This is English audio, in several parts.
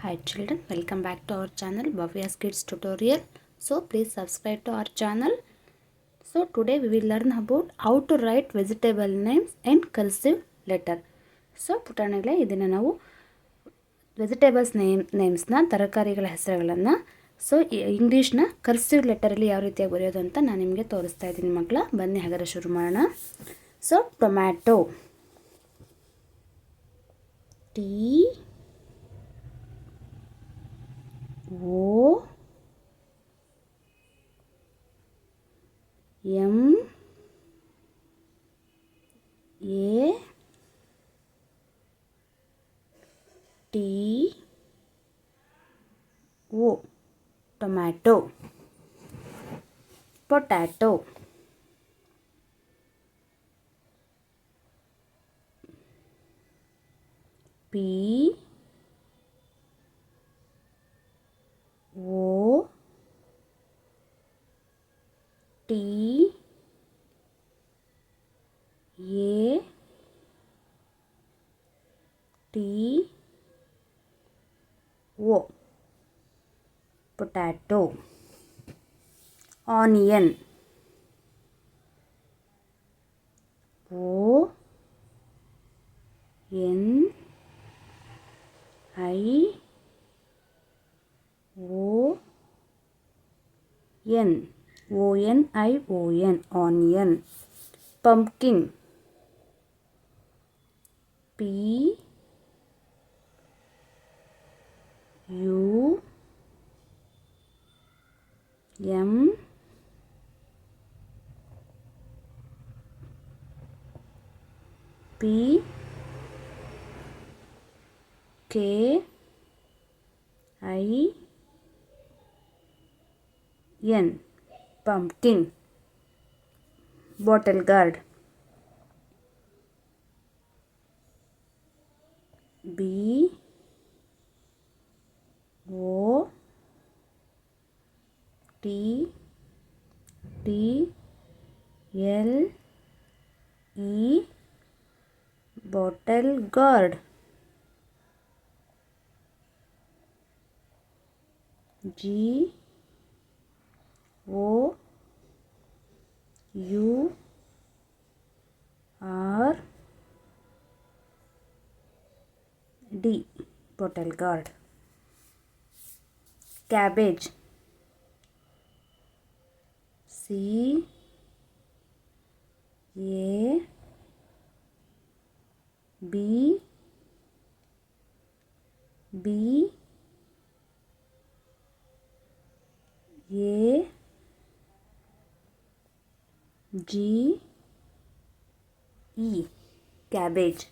Hi children, welcome back to our channel Bhavyas Kids Tutorial. So please subscribe to our channel. So today we will learn about how to write vegetable names in cursive letter. So ಪುಟಾಣಿಗಳೇ ಇದನ್ನು ನಾವು vegetables ನೇಮ್ಸ್ನ ತರಕಾರಿಗಳ ಹೆಸರುಗಳನ್ನು ಇಂಗ್ಲೀಷ್ನ cursive ಲೆಟರಲ್ಲಿ ಯಾವ ರೀತಿಯಾಗಿ ಬರೆಯೋದು ಅಂತ ನಾನು ನಿಮಗೆ ತೋರಿಸ್ತಾ ಇದ್ದೀನಿ ಮಕ್ಕಳ. ಬನ್ನಿ ಹಾಗಾದರೆ ಶುರು ಮಾಡೋಣ. So tomato, T O M A T O tomato. Potato, P O T A T O potato. Onion, O N I O N O N I O N onion. Pumpkin, P U M P K I N pumpkin. Bottle gourd, B O T T L E bottle gourd. G O U R D bottle gourd. Cabbage, C A B B A G E cabbage.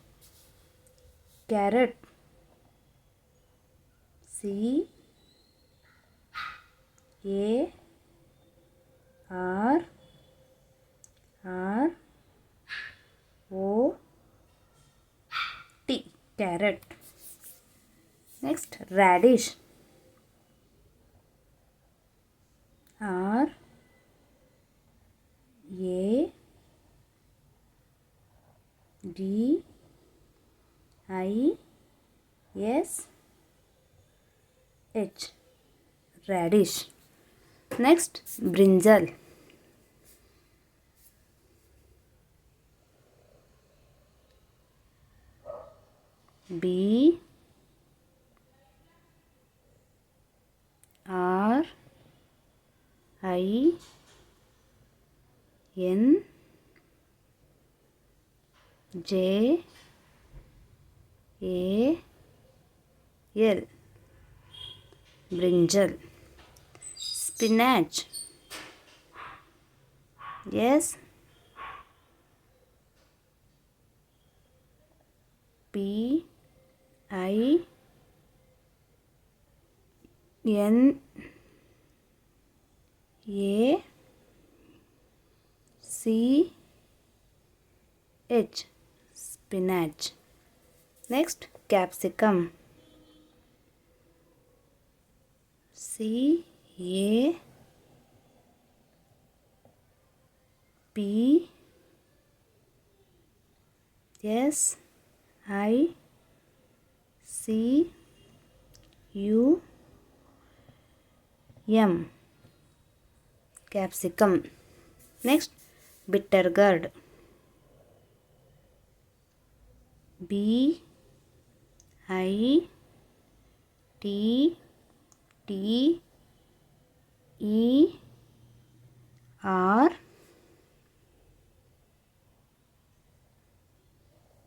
Carrot, C A R R O T carrot. Next, radish, R A D I S H radish. Next, brinjal, B R I N J A L brinjal. Spinach, S P I N A C H spinach. Next, capsicum, C A P S I C U M, capsicum. Next, bitter gourd, B I T T E R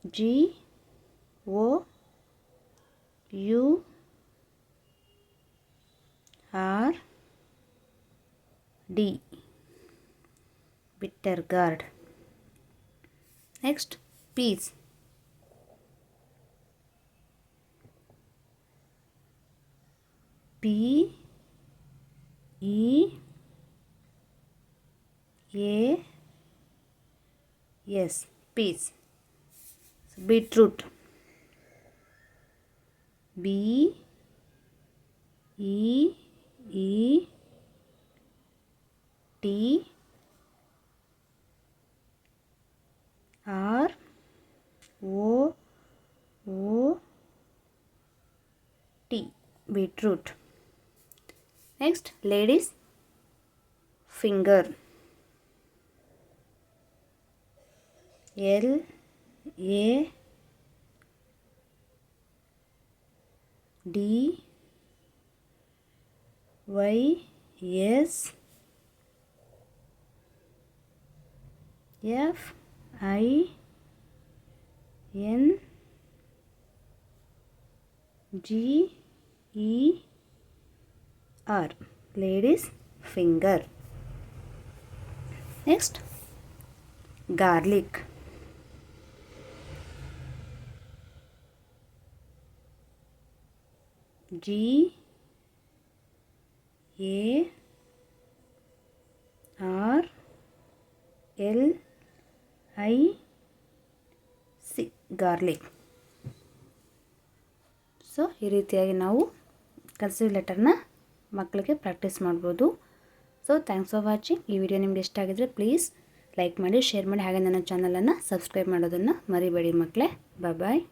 G O U R D, bitter gourd. Next, peas, P E A S, peas. Beetroot, B E E T R O O T, beetroot. Next, ladies finger, L A D Y S F I N G E R, ladies finger. Next, garlic, G A R L I C, garlic. So ಈ ರೀತಿಯಾಗಿ ನಾವು cursive ಲೆಟರ್ನ ಮಕ್ಕಳಿಗೆ practice ಮಾಡ್ಬೋದು. So thanks for watching. ಈ video ನಿಮ್ಗೆ ಇಷ್ಟ ಆಗಿದ್ರೆ please like ಮಾಡಿ, ಶೇರ್ ಮಾಡಿ, ಹಾಗೆ ನನ್ನ ಚಾನಲನ್ನು ಸಬ್ಸ್ಕ್ರೈಬ್ ಮಾಡೋದನ್ನು ಮರಿಬೇಡಿ ಮಕ್ಕಳೇ. ಬಾಯ್.